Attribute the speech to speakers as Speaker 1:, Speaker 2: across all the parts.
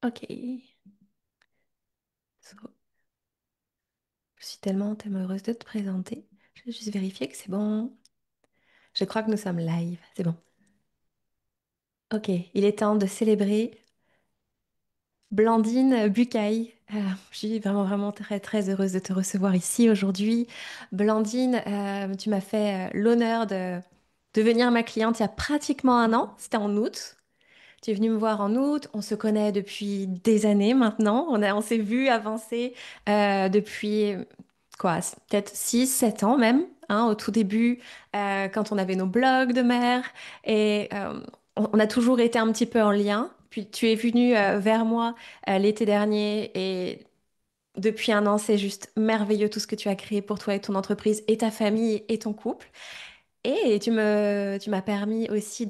Speaker 1: Ok. So- Je suis tellement heureuse de te présenter. Je vais juste vérifier que c'est bon. Je crois que nous sommes live. C'est bon. Ok, il est temps de célébrer Blandine Bucaille. Je suis vraiment très heureuse de te recevoir ici aujourd'hui. Blandine, tu m'as fait l'honneur de devenir ma cliente il y a pratiquement un an. C'était en août. Tu es venu me voir en août, on se connaît depuis des années maintenant. On s'est vu avancer depuis quoi, peut-être 6, 7 ans même, hein, au tout début, quand on avait nos blogs de mère. Et on a toujours été un petit peu en lien. Puis tu es venu vers moi l'été dernier et depuis un an, c'est juste merveilleux tout ce que tu as créé pour toi et ton entreprise et ta famille et ton couple. Et tu m'as permis aussi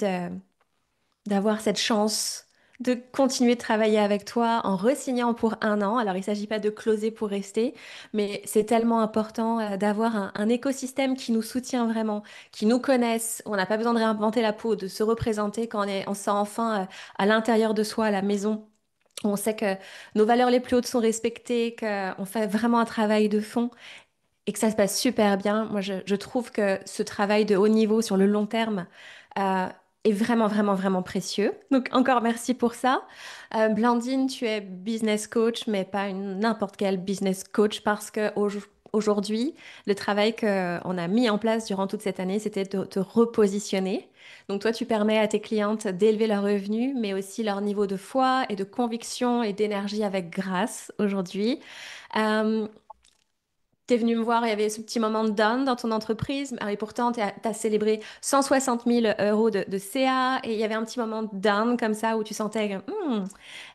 Speaker 1: d'avoir cette chance de continuer de travailler avec toi en re-signant pour un an. Alors, il ne s'agit pas de closer pour rester, mais c'est tellement important d'avoir un écosystème qui nous soutient vraiment, qui nous connaisse. On n'a pas besoin de réinventer la peau, de se représenter quand on se sent enfin à l'intérieur de soi, à la maison. On sait que nos valeurs les plus hautes sont respectées, qu'on fait vraiment un travail de fond et que ça se passe super bien. Moi, je trouve que ce travail de haut niveau sur le long terme euh, est vraiment précieux. Donc, encore merci pour ça. Blandine, tu es business coach, mais pas une n'importe quel business coach parce que aujourd'hui, le travail qu'on a mis en place durant toute cette année, c'était de te repositionner. Donc, toi, tu permets à tes clientes d'élever leurs revenus, mais aussi leur niveau de foi et de conviction et d'énergie avec grâce aujourd'hui. Euh, T'es venu me voir, il y avait ce petit moment de down dans ton entreprise, et pourtant, t'as célébré 160 000 euros de CA, et il y avait un petit moment de down comme ça où tu sentais que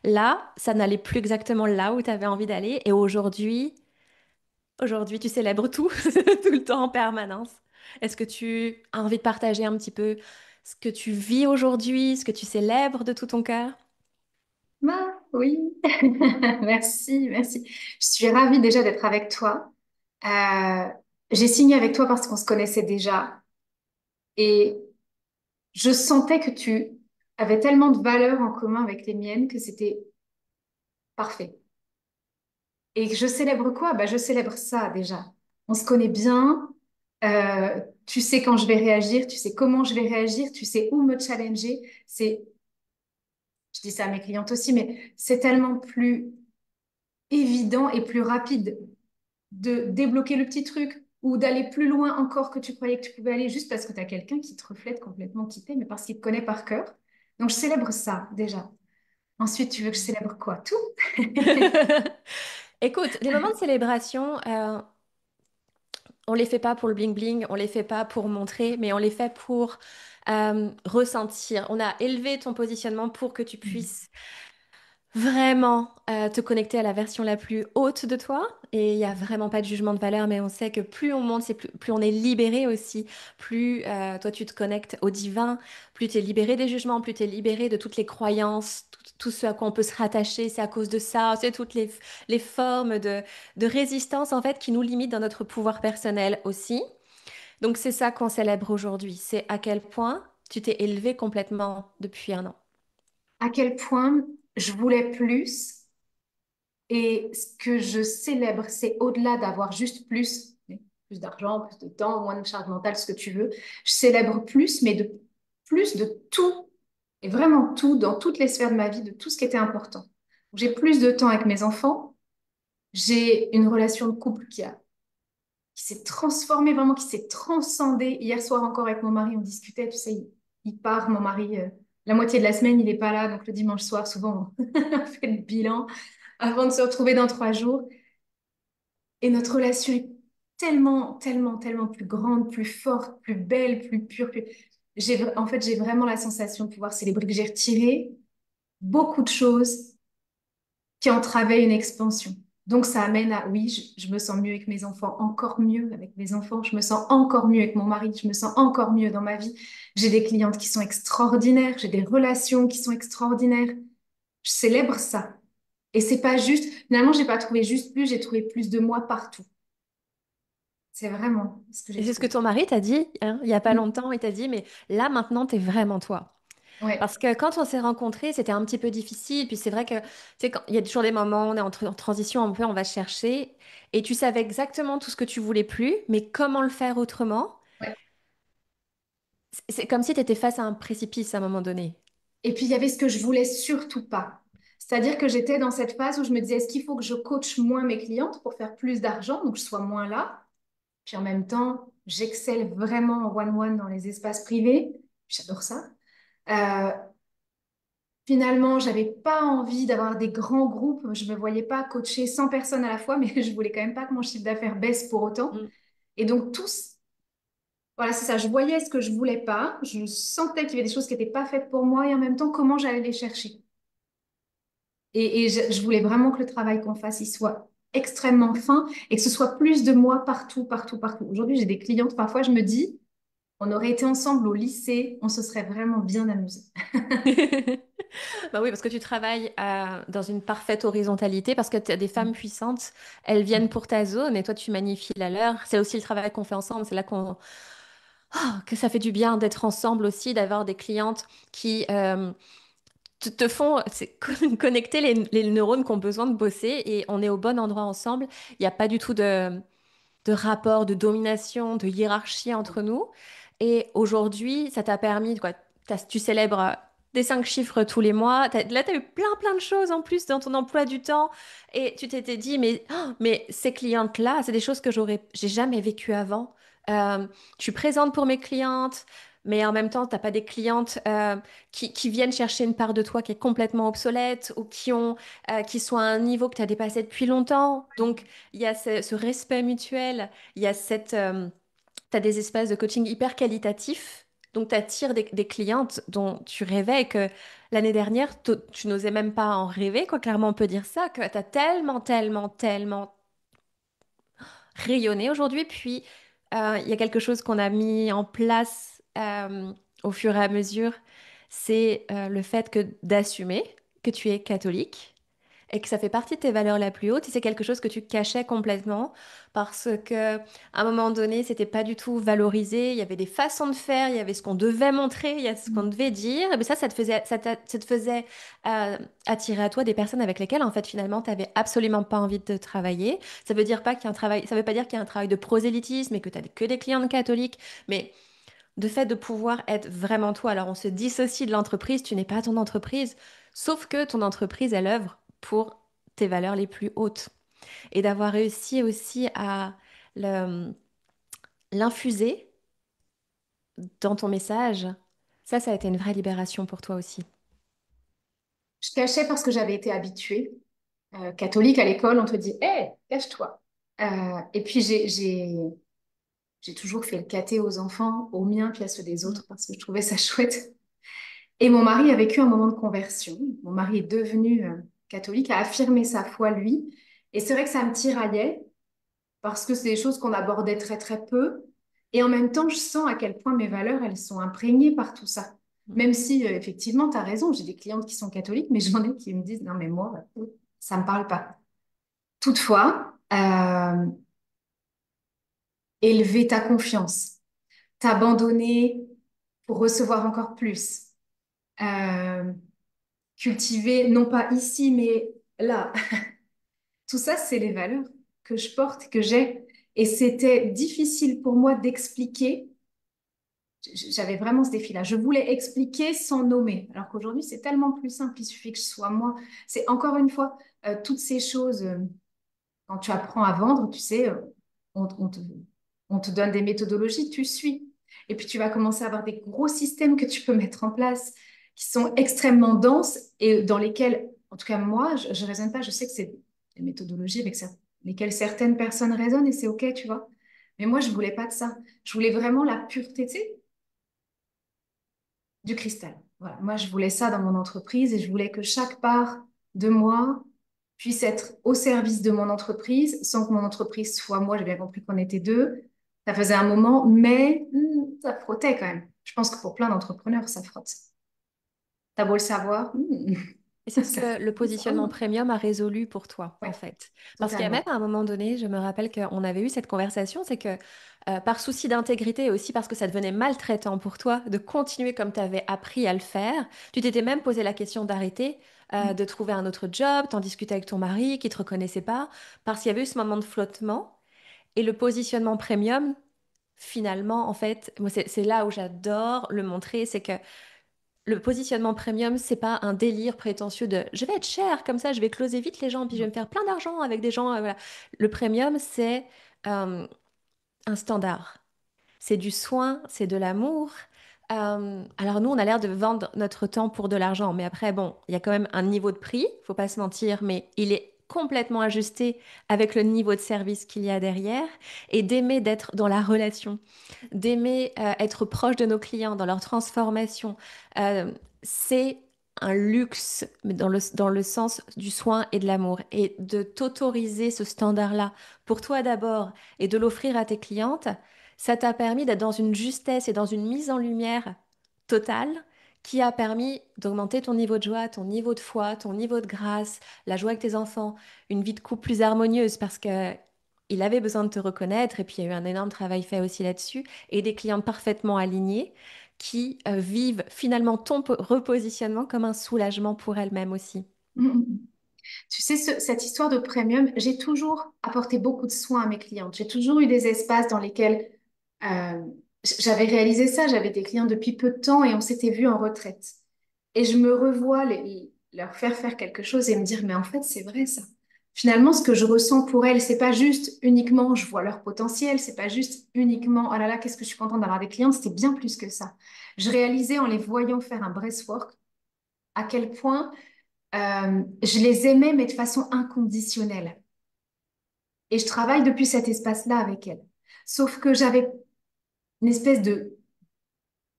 Speaker 1: là, ça n'allait plus exactement là où tu avais envie d'aller. Et aujourd'hui, tu célèbres tout, tout le temps en permanence. Est-ce que tu as envie de partager un petit peu ce que tu vis aujourd'hui, ce que tu célèbres de tout ton cœur?
Speaker 2: Ah, oui, merci, merci. Je suis ravie déjà d'être avec toi. Euh, j'ai signé avec toi parce qu'on se connaissait déjà et je sentais que tu avais tellement de valeurs en commun avec les miennes que c'était parfait. Et je célèbre quoi? Bah, je célèbre ça déjà. On se connaît bien. Tu sais quand je vais réagir, tu sais comment je vais réagir, tu sais où me challenger. Je dis ça à mes clientes aussi, mais c'est tellement plus évident et plus rapide de débloquer le petit truc ou d'aller plus loin encore que tu croyais que tu pouvais aller juste parce que tu as quelqu'un qui te reflète complètement qui t'es, mais parce qu'il te connaît par cœur. Donc, je célèbre ça déjà. Ensuite, tu veux que je célèbre quoi? Tout?
Speaker 1: Écoute, les moments de célébration, on les fait pas pour le bling bling, on les fait pas pour montrer, mais on les fait pour ressentir. On a élevé ton positionnement pour que tu puisses vraiment te connecter à la version la plus haute de toi. Et il n'y a vraiment pas de jugement de valeur, mais on sait que plus on monte, c'est plus on est libéré aussi. Plus toi tu te connectes au divin, plus tu es libéré des jugements, plus tu es libéré de toutes les croyances, tout ce à quoi on peut se rattacher. C'est à cause de ça, c'est toutes les formes de résistance en fait qui nous limitent dans notre pouvoir personnel aussi. Donc c'est ça qu'on célèbre aujourd'hui. C'est à quel point tu t'es élevé complètement depuis un an.
Speaker 2: À quel point je voulais plus et ce que je célèbre, c'est au-delà d'avoir juste plus d'argent, plus de temps, moins de charge mentale, ce que tu veux. Je célèbre plus, mais de plus de tout et vraiment tout dans toutes les sphères de ma vie, de tout ce qui était important. J'ai plus de temps avec mes enfants. J'ai une relation de couple qui s'est transformée vraiment, qui s'est transcendée. Hier soir encore avec mon mari, on discutait, tu sais, il part, mon mari, la moitié de la semaine, il n'est pas là. Donc le dimanche soir, souvent, on fait le bilan avant de se retrouver dans 3 jours. Et notre relation est tellement plus grande, plus forte, plus belle, plus pure. En fait, j'ai vraiment la sensation de pouvoir célébrer que j'ai retiré beaucoup de choses qui entravaient une expansion. Donc, ça amène à, oui, je me sens mieux avec mes enfants, encore mieux avec mes enfants, je me sens encore mieux avec mon mari, je me sens encore mieux dans ma vie. J'ai des clientes qui sont extraordinaires, j'ai des relations qui sont extraordinaires. Je célèbre ça. Et c'est pas juste, finalement, j'ai pas trouvé juste plus, j'ai trouvé plus de moi partout. C'est vraiment ce que j'ai
Speaker 1: Et c'est ce que
Speaker 2: trouvé.
Speaker 1: ton mari t'a dit, hein, il y a pas longtemps, il t'a dit, mais là maintenant, t'es vraiment toi.
Speaker 2: Ouais.
Speaker 1: Parce que quand on s'est rencontrés, c'était un petit peu difficile. Puis c'est vrai que, tu sais, il y a toujours des moments où on est en transition un peu, on va chercher. Et tu savais exactement tout ce que tu voulais plus, mais comment le faire autrement?
Speaker 2: Ouais.
Speaker 1: C'est comme si tu étais face à un précipice à un moment donné.
Speaker 2: Et puis, il y avait ce que je voulais surtout pas. C'est-à-dire que j'étais dans cette phase où je me disais, est-ce qu'il faut que je coach moins mes clientes pour faire plus d'argent, donc je sois moins là? Puis en même temps, j'excelle vraiment en one-one dans les espaces privés. J'adore ça. Euh, Finalement, j'avais pas envie d'avoir des grands groupes. Je me voyais pas coacher 100 personnes à la fois, mais je voulais quand même pas que mon chiffre d'affaires baisse pour autant.
Speaker 1: Mm.
Speaker 2: Et donc, tous, voilà, c'est ça. Je voyais ce que je voulais pas. Je sentais qu'il y avait des choses qui n'étaient pas faites pour moi et en même temps, comment j'allais les chercher. Et je voulais vraiment que le travail qu'on fasse, il soit extrêmement fin et que ce soit plus de moi partout, partout, partout. Aujourd'hui, j'ai des clientes, parfois, je me dis, on aurait été ensemble au lycée, on se serait vraiment bien amusé.
Speaker 1: Bah oui, parce que tu travailles dans une parfaite horizontalité, parce que tu as des femmes puissantes, elles viennent pour ta zone et toi tu magnifies la leur. C'est aussi le travail qu'on fait ensemble, c'est là qu'on que ça fait du bien d'être ensemble aussi, d'avoir des clientes qui te font connecter les neurones qui ont besoin de bosser et on est au bon endroit ensemble. Il n'y a pas du tout de rapport, de domination, de hiérarchie entre nous. Et aujourd'hui, ça t'a permis, quoi, tu célèbres des 5 chiffres tous les mois. Là, tu as eu plein de choses en plus dans ton emploi du temps. Et tu t'étais dit, mais ces clientes-là, c'est des choses que j'ai jamais vécues avant. Je suis présente pour mes clientes. Mais en même temps, t'as pas des clientes qui viennent chercher une part de toi qui est complètement obsolète ou qui sont à un niveau que tu as dépassé depuis longtemps. Donc, il y a ce respect mutuel, il y a t'as des espaces de coaching hyper qualitatifs, donc tu attires des clientes dont tu rêvais et que l'année dernière, tu n'osais même pas en rêver, quoi, clairement on peut dire ça, que tu as tellement rayonné aujourd'hui. Puis, il y a quelque chose qu'on a mis en place au fur et à mesure, c'est le fait que d'assumer que tu es catholique et que ça fait partie de tes valeurs la plus haute, et c'est quelque chose que tu cachais complètement parce que à un moment donné, c'était pas du tout valorisé, il y avait des façons de faire, il y avait ce qu'on devait montrer, il y a ce qu'on devait dire, et bien ça te faisait ça te faisait attirer à toi des personnes avec lesquelles en fait finalement tu n'avais absolument pas envie de travailler. Ça veut dire pas qu'il y a un travail, ça veut pas dire qu'il y a un travail de prosélytisme et que tu as que des clients catholiques, mais de fait de pouvoir être vraiment toi. Alors on se dissocie de l'entreprise, tu n'es pas ton entreprise, sauf que ton entreprise, elle œuvre pour tes valeurs les plus hautes. Et d'avoir réussi aussi à le- l'infuser dans ton message, ça a été une vraie libération pour toi aussi.
Speaker 2: Je cachais parce que j'avais été habituée. Catholique à l'école, on te dit, hé, cache-toi. Et puis j'ai toujours fait le caté aux enfants, aux miens, puis à ceux des
Speaker 1: Mm.
Speaker 2: autres, parce que je trouvais ça chouette. Et mon mari a vécu un moment de conversion. Mon mari est devenu catholique, a affirmé sa foi, lui. Et c'est vrai que ça me tiraillait, parce que c'est des choses qu'on abordait très, très peu. Et en même temps, je sens à quel point mes valeurs, elles sont imprégnées par tout ça.
Speaker 1: Mm.
Speaker 2: Même si, effectivement, tu as raison, j'ai des clientes qui sont catholiques, mais j'en ai qui me disent, non, mais moi, ça ne me parle pas. Toutefois, élever ta confiance, t'abandonner pour recevoir encore plus, euh, cultiver, non pas ici, mais là. Tout ça, c'est les valeurs que je porte, que j'ai. Et c'était difficile pour moi d'expliquer. J'avais vraiment ce défi-là. Je voulais expliquer sans nommer. Alors qu'aujourd'hui, c'est tellement plus simple. Il suffit que je sois moi. C'est encore une fois, toutes ces choses, quand tu apprends à vendre, tu sais, on te donne des méthodologies, tu suis. Et puis, tu vas commencer à avoir des gros systèmes que tu peux mettre en place qui sont extrêmement denses et dans lesquels, en tout cas, moi, je ne raisonne pas. Je sais que c'est des méthodologies avec lesquelles certaines personnes raisonnent et c'est OK, tu vois. Mais moi, je voulais pas de ça. Je voulais vraiment la pureté, tu sais, du cristal. Voilà. Moi, je voulais ça dans mon entreprise et je voulais que chaque part de moi puisse être au service de mon entreprise sans que mon entreprise soit moi. J'ai bien compris qu'on était deux. Ça faisait un moment, mais ça frottait quand même. Je pense que pour plein d'entrepreneurs, ça frotte. T'as beau le savoir.
Speaker 1: Et c'est ce
Speaker 2: Ça
Speaker 1: que
Speaker 2: fait
Speaker 1: le
Speaker 2: plus. Oh
Speaker 1: positionnement
Speaker 2: non.
Speaker 1: premium a résolu pour toi, en
Speaker 2: Ouais,
Speaker 1: fait. Parce qu'il y a même
Speaker 2: totalement.
Speaker 1: à un moment donné, je me rappelle qu'on avait eu cette conversation, c'est que par souci d'intégrité et aussi parce que ça devenait maltraitant pour toi de continuer comme tu avais appris à le faire, tu t'étais même posé la question d'arrêter, de trouver un autre job, t'en discuter avec ton mari qui te reconnaissait pas, parce qu'il y avait eu ce moment de flottement. Et le positionnement premium, finalement, en fait, moi, c'est là où j'adore le montrer, c'est que le positionnement premium, c'est pas un délire prétentieux de je vais être cher, comme ça je vais closer vite les gens, puis je vais me faire plein d'argent avec des gens. Voilà. Le premium, c'est euh, un standard. C'est du soin, c'est de l'amour. Alors nous, on a l'air de vendre notre temps pour de l'argent, mais après, bon, il y a quand même un niveau de prix, faut pas se mentir, mais il est complètement ajusté avec le niveau de service qu'il y a derrière et d'aimer d'être dans la relation, d'aimer être proche de nos clients dans leur transformation. Euh, c'est un luxe mais dans le sens du soin et de l'amour et de t'autoriser ce standard-là pour toi d'abord et de l'offrir à tes clientes. Ça t'a permis d'être dans une justesse et dans une mise en lumière totale qui a permis d'augmenter ton niveau de joie, ton niveau de foi, ton niveau de grâce, la joie avec tes enfants, une vie de couple plus harmonieuse parce que il avait besoin de te reconnaître et puis il y a eu un énorme travail fait aussi là-dessus et des clients parfaitement alignés qui vivent finalement ton repositionnement comme un soulagement pour elles-mêmes aussi.
Speaker 2: Tu sais, cette histoire de premium, j'ai toujours apporté beaucoup de soins à mes clientes. J'ai toujours eu des espaces dans lesquels euh, j'avais réalisé ça. J'avais des clients depuis peu de temps et on s'était vus en retraite. Et je me revois leur faire quelque chose et me dire, mais en fait, c'est vrai ça. Finalement, ce que je ressens pour elles, c'est pas juste uniquement je vois leur potentiel, c'est pas juste uniquement oh là là, qu'est-ce que je suis contente d'avoir des clients, c'était bien plus que ça. Je réalisais en les voyant faire un breathwork à quel point je les aimais, mais de façon inconditionnelle. Et je travaille depuis cet espace-là avec elles. Sauf que j'avais une espèce de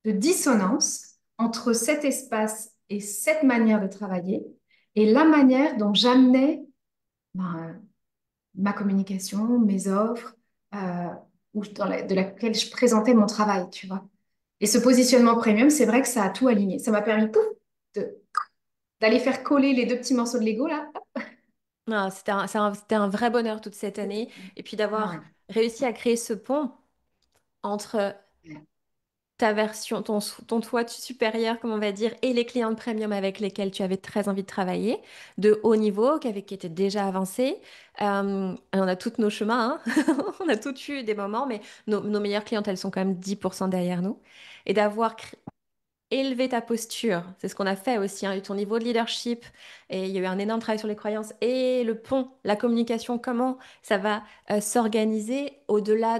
Speaker 2: dissonance entre cet espace et cette manière de travailler et la manière dont j'amenais ben, ma communication, mes offres, euh, ou de laquelle je présentais mon travail, tu vois. Et ce positionnement premium, c'est vrai que ça a tout aligné. Ça m'a permis, pouf, de- d'aller faire coller les deux petits morceaux de Lego, là.
Speaker 1: Ah, c'était un vrai bonheur toute cette année et puis
Speaker 2: Ah
Speaker 1: d'avoir
Speaker 2: ouais.
Speaker 1: réussi à créer ce pont entre ta version, ton toit supérieur, comme on va dire, et les clients de premium avec lesquels tu avais très envie de travailler, de haut niveau, qui étaient déjà avancés. On a tous nos chemins, hein. On a tous eu des moments, mais nos meilleures clientes, elles sont quand même 10% derrière nous. Et d'avoir élevé ta posture, c'est ce qu'on a fait aussi, hein, et ton niveau de leadership, et il y a eu un énorme travail sur les croyances, et le pont, la communication, comment ça va s'organiser au-delà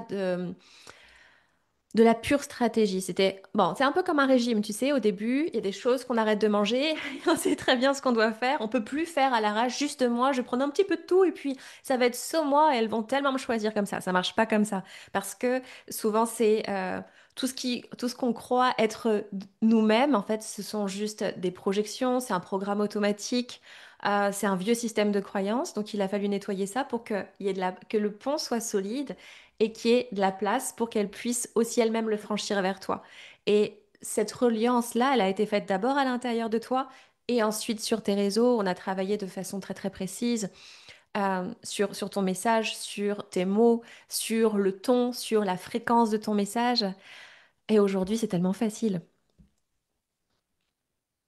Speaker 1: de la pure stratégie. C'était, bon, c'est un peu comme un régime, tu sais, au début, il y a des choses qu'on arrête de manger, on sait très bien ce qu'on doit faire, on peut plus faire à l'arrache, juste moi, je prends un petit peu de tout et puis ça va être ça moi et elles vont tellement me choisir comme ça marche pas comme ça. Parce que souvent, c'est tout ce qu'on croit être nous-mêmes, en fait, ce sont juste des projections, c'est un programme automatique. C'est un vieux système de croyance, donc il a fallu nettoyer ça pour que le pont soit solide et qu'il y ait de la place pour qu'elle puisse aussi elle-même le franchir vers toi. Et cette reliance-là, elle a été faite d'abord à l'intérieur de toi et ensuite sur tes réseaux. On a travaillé de façon très très précise sur ton message, sur tes mots, sur le ton, sur la fréquence de ton message. Et aujourd'hui, c'est tellement facile.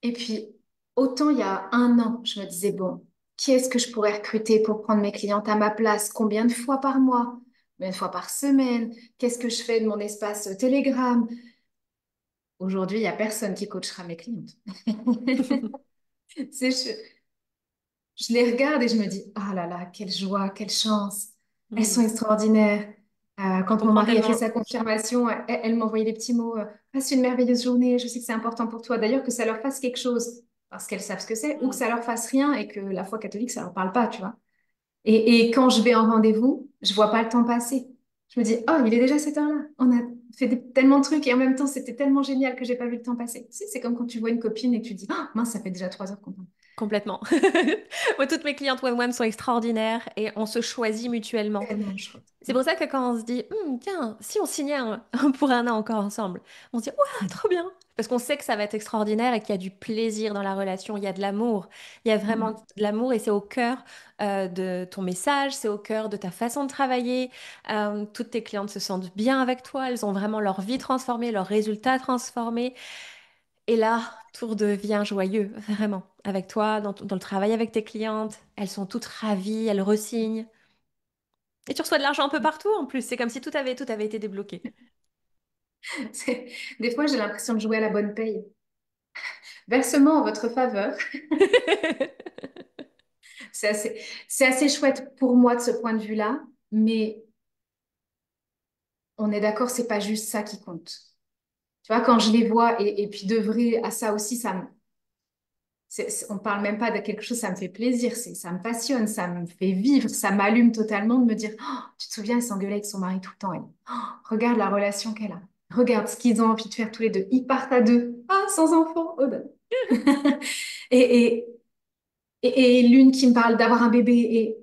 Speaker 2: Et puis, autant il y a un an, je me disais, bon, qui est-ce que je pourrais recruter pour prendre mes clientes à ma place? Combien de fois par mois? Combien de fois par semaine? Qu'est-ce que je fais de mon espace Telegram? Aujourd'hui, il n'y a personne qui coachera mes clientes. C'est, je les regarde et je me dis, ah là là, quelle joie, quelle chance. Elles sont
Speaker 1: Hmm.
Speaker 2: extraordinaires.
Speaker 1: Je
Speaker 2: Quand mon
Speaker 1: comprends
Speaker 2: mari a fait
Speaker 1: tellement.
Speaker 2: sa confirmation, elle m'envoyait des petits mots. Passe une merveilleuse journée. Je sais que c'est important pour toi. D'ailleurs, que ça leur fasse quelque chose parce qu'elles savent ce que c'est, ou que
Speaker 1: Hmm.
Speaker 2: ça leur fasse rien et que la foi catholique, ça leur parle pas, tu vois. Et quand je vais en rendez-vous, je vois pas le temps passer. Je me dis, oh, il est déjà cette heure-là. On a fait tellement de trucs et en même temps, c'était tellement génial que j'ai pas vu le temps passer. Tu sais, c'est comme quand tu vois une copine et que tu dis, oh, mince, ça fait déjà 3 heures qu'on parle.
Speaker 1: Complètement. Moi, toutes mes clientes one-one sont extraordinaires et on se choisit mutuellement.
Speaker 2: Tellement chouette.
Speaker 1: C'est pour ça que quand on se dit, tiens, si on signait pour un an encore ensemble, on se dit, ouais, trop bien. Parce qu'on sait que ça va être extraordinaire et qu'il y a du plaisir dans la relation, il y a de l'amour. Il y a vraiment de
Speaker 2: Mm.
Speaker 1: l'amour et c'est au cœur de ton message, c'est au cœur de ta façon de travailler. Toutes tes clientes se sentent bien avec toi, elles ont vraiment leur vie transformée, leurs résultats transformés. Et là, tout devient joyeux, vraiment. Avec toi, dans le travail avec tes clientes, elles sont toutes ravies, elles re-signent. Et tu reçois de l'argent un peu partout en plus. C'est comme si tout avait été débloqué.
Speaker 2: Des fois, j'ai l'impression de jouer à la bonne paye. Versement en votre faveur. C'est assez, c'est assez chouette pour moi de ce point de vue-là, mais on est d'accord, c'est pas juste ça qui compte. Tu vois, quand je les vois, et puis d'œuvrer à ça aussi, on parle même pas de quelque chose, ça me fait plaisir, ça me passionne, ça me fait vivre, ça m'allume totalement de me dire, oh, tu te souviens, elle s'engueulait avec son mari tout le temps, elle. Oh, regarde la relation qu'elle a. Regarde ce qu'ils ont envie de faire tous les deux. Ils partent à deux. Ah, sans enfant. Oh, ben. Et, et, et l'une qui me parle d'avoir un bébé. Et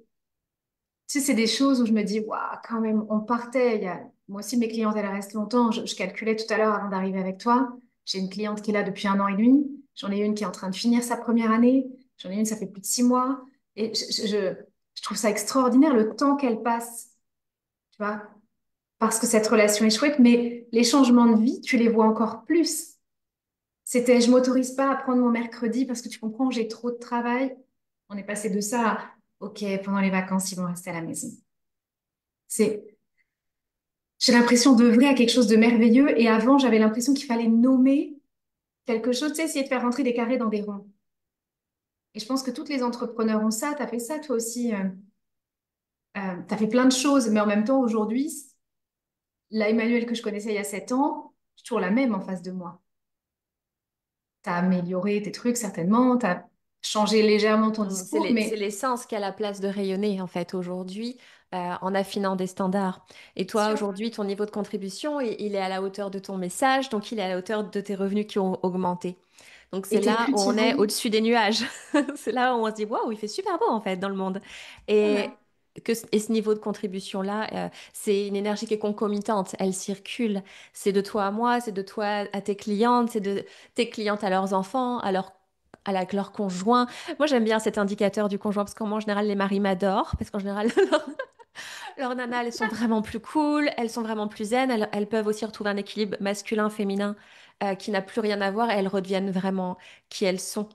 Speaker 2: tu sais, c'est des choses où je me dis, waouh, quand même, on partait. Moi aussi, mes clientes, elles restent longtemps. Je calculais tout à l'heure avant d'arriver avec toi. J'ai une cliente qui est là depuis 1 an et demi. J'en ai une qui est en train de finir sa première année. J'en ai une, ça fait plus de 6 mois. Et je trouve ça extraordinaire le temps qu'elle passe, tu vois, parce que cette relation est chouette. Mais les changements de vie, tu les vois encore plus. C'était, je m'autorise pas à prendre mon mercredi parce que tu comprends, j'ai trop de travail. On est passé de ça à, OK, pendant les vacances, ils vont rester à la maison. C'est, j'ai l'impression d'œuvrer à quelque chose de merveilleux et avant, j'avais l'impression qu'il fallait nommer quelque chose, tu sais, essayer de faire rentrer des carrés dans des ronds. Et je pense que toutes les entrepreneurs ont ça. Tu as fait ça toi aussi. Tu as fait plein de choses, mais en même temps, aujourd'hui, la Emmanuelle que je connaissais il y a 7 ans, je suis toujours la même en face de moi. Tu as amélioré tes trucs, certainement. Tu as changé légèrement ton
Speaker 1: C'est
Speaker 2: discours,
Speaker 1: c'est
Speaker 2: mais
Speaker 1: l'essence qui a la place de rayonner, en fait, aujourd'hui, en affinant des standards. Et toi,
Speaker 2: sûr.
Speaker 1: aujourd'hui, ton niveau de contribution, il est à la hauteur de ton message, donc il est à la hauteur de tes revenus qui ont augmenté. Donc c'est
Speaker 2: Et t'es
Speaker 1: là
Speaker 2: plus
Speaker 1: où on est
Speaker 2: tiraillée.
Speaker 1: au-dessus des nuages. C'est là où on se dit, waouh, il fait super beau, en fait, dans le monde.
Speaker 2: Voilà.
Speaker 1: Et, et ce niveau de contribution-là, c'est une énergie qui est concomitante, elle circule. C'est de toi à moi, c'est de toi à tes clientes, c'est de tes clientes à leurs enfants, leurs conjoints. Moi, j'aime bien cet indicateur du conjoint parce qu'en général, les maris m'adorent parce qu'en général, leurs nanas, elles sont vraiment plus cool, elles sont vraiment plus zen, elles peuvent aussi retrouver un équilibre masculin-féminin qui n'a plus rien à voir et elles redeviennent vraiment qui elles sont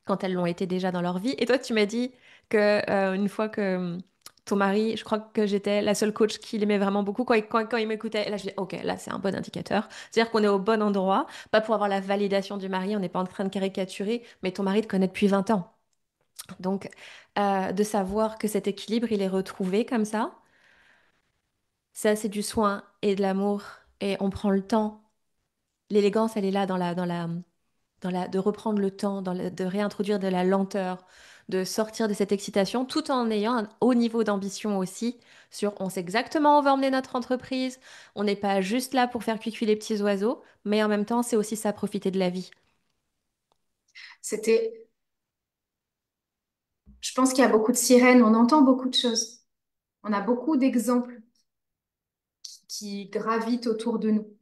Speaker 1: quand elles l'ont été déjà dans leur vie. Et toi, tu m'as dit que une fois que ton mari, je crois que j'étais la seule coach qui l'aimait vraiment beaucoup quand il m'écoutait. Là, je dis, ok, là, c'est un bon indicateur. C'est-à-dire qu'on est au bon endroit, pas pour avoir la validation du mari, on n'est pas en train de caricaturer, mais ton mari te connaît depuis 20 ans. Donc, de savoir que cet équilibre, il est retrouvé comme ça, c'est du soin et de l'amour. Et on prend le temps. L'élégance, elle est là de reprendre le temps, de réintroduire de la lenteur, de sortir de cette excitation, tout en ayant un haut niveau d'ambition aussi sur on sait exactement où on va emmener notre entreprise. On n'est pas juste là pour faire cuicui les petits oiseaux, mais en même temps, c'est aussi ça, profiter de la vie.
Speaker 2: C'était, je pense qu'il y a beaucoup de sirènes, on entend beaucoup de choses. On a beaucoup d'exemples qui gravitent autour de nous.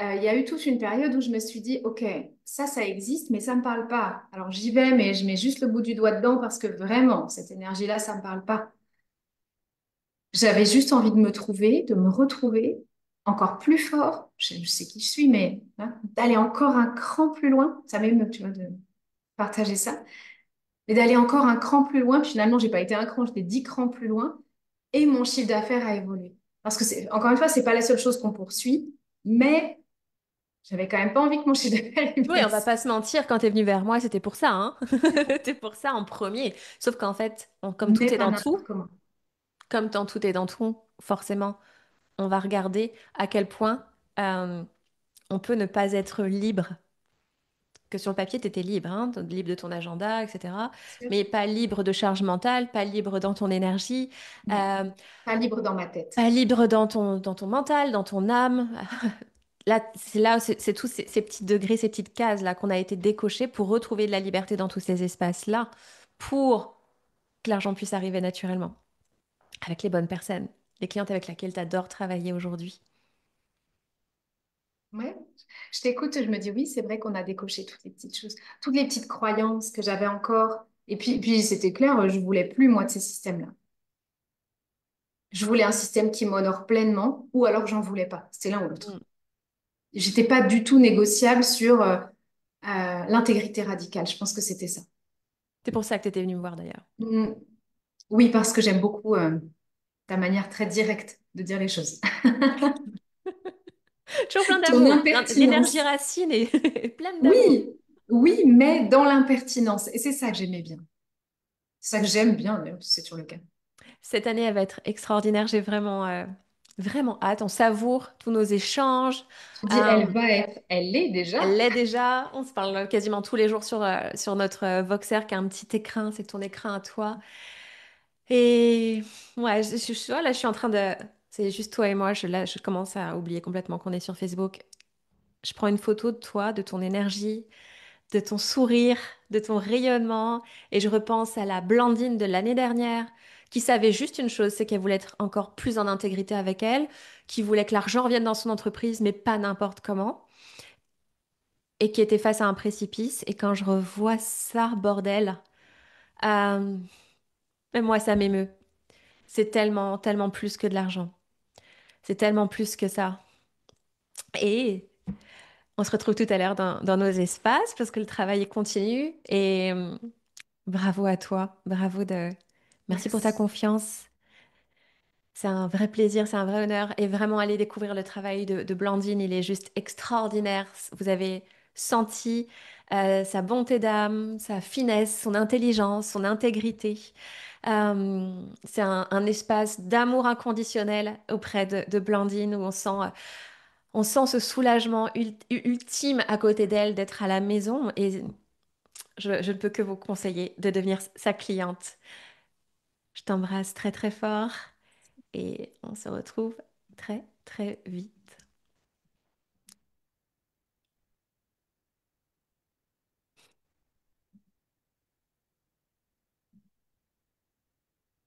Speaker 2: Il y a eu toute une période où je me suis dit, OK, ça existe, mais ça me parle pas. Alors j'y vais, mais je mets juste le bout du doigt dedans parce que vraiment, cette énergie-là, ça me parle pas. J'avais juste envie de me trouver, de me retrouver encore plus fort. Je sais qui je suis, mais hein, d'aller encore un cran plus loin. Ça m'émeut, tu vois, de partager ça. Mais d'aller encore un cran plus loin. Puis finalement, j'ai pas été un cran, j'étais 10 crans plus loin. Et mon chiffre d'affaires a évolué. Parce que encore une fois, c'est pas la seule chose qu'on poursuit, mais j'avais quand même pas envie que mon chiffre d'affaires il
Speaker 1: Oui, on va
Speaker 2: baisse.
Speaker 1: pas se mentir, quand t'es venu vers moi, c'était pour ça, hein. C'était pour ça en premier. Sauf qu'en fait, comme tout
Speaker 2: Mais
Speaker 1: est
Speaker 2: pas
Speaker 1: dans
Speaker 2: n'importe
Speaker 1: tout,
Speaker 2: comment.
Speaker 1: comme dans tout est dans tout, forcément, on va regarder à quel point euh, on peut ne pas être libre. Que sur le papier, tu étais libre, hein, libre de ton agenda, etc.
Speaker 2: Sûr.
Speaker 1: Mais pas libre de charge mentale, pas libre dans ton énergie,
Speaker 2: Non,
Speaker 1: euh,
Speaker 2: pas libre dans ma tête.
Speaker 1: pas libre dans ton mental, dans ton âme. là, c'est là, c'est tous ces petits degrés, ces petites cases là qu'on a été décochés pour retrouver de la liberté dans tous ces espaces-là, pour que l'argent puisse arriver naturellement, avec les bonnes personnes, les clientes avec lesquelles tu adores travailler aujourd'hui.
Speaker 2: Ouais. Je t'écoute, je me dis oui, c'est vrai qu'on a décoché toutes les petites choses, toutes les petites croyances que j'avais encore. Et puis c'était clair, je voulais plus, moi, de ces systèmes-là. Je voulais un système qui m'honore pleinement ou alors j'en voulais pas. C'était l'un ou l'autre.
Speaker 1: Mm.
Speaker 2: J'étais pas du tout négociable sur l'intégrité radicale. Je pense que c'était ça.
Speaker 1: C'est pour ça que tu étais venue me voir d'ailleurs.
Speaker 2: Mm. Oui, parce que j'aime beaucoup ta manière très directe de dire les choses.
Speaker 1: Toujours plein
Speaker 2: Ton
Speaker 1: d'amour, l'énergie
Speaker 2: impertinence.
Speaker 1: racine est pleine d'amour.
Speaker 2: Oui, oui, mais dans l'impertinence. Et c'est ça que j'aimais bien. C'est ça que j'aime bien, d'ailleurs, parce que c'est toujours le cas.
Speaker 1: Cette année, elle va être extraordinaire. J'ai vraiment hâte. On savoure tous nos échanges.
Speaker 2: Tu dis,
Speaker 1: Euh,
Speaker 2: elle va être, elle l'est
Speaker 1: Elle
Speaker 2: déjà.
Speaker 1: l'est déjà. On se parle quasiment tous les jours sur notre Voxer qui a un petit écrin. C'est ton écrin à toi. Et ouais, là, je suis en train de. C'est juste toi et moi. Là, je commence à oublier complètement qu'on est sur Facebook. Je prends une photo de toi, de ton énergie, de ton sourire, de ton rayonnement. Et je repense à la Blandine de l'année dernière qui savait juste une chose, c'est qu'elle voulait être encore plus en intégrité avec elle, qui voulait que l'argent revienne dans son entreprise, mais pas n'importe comment, et qui était face à un précipice. Et quand je revois ça, bordel, euh, mais moi, ça m'émeut. C'est tellement, tellement plus que de l'argent. C'est tellement plus que ça. Et on se retrouve tout à l'heure dans nos espaces parce que le travail continue. Et bravo à toi. Merci pour ta
Speaker 2: Merci.
Speaker 1: confiance. C'est un vrai plaisir, c'est un vrai honneur. Et vraiment, aller découvrir le travail de Blandine, il est juste extraordinaire. Vous avez senti sa bonté d'âme, sa finesse, son intelligence, son intégrité. C'est un espace d'amour inconditionnel auprès de Blandine où on sent ce soulagement ultime à côté d'elle d'être à la maison. Et je ne peux que vous conseiller de devenir sa cliente. Je t'embrasse très très fort et on se retrouve très très vite.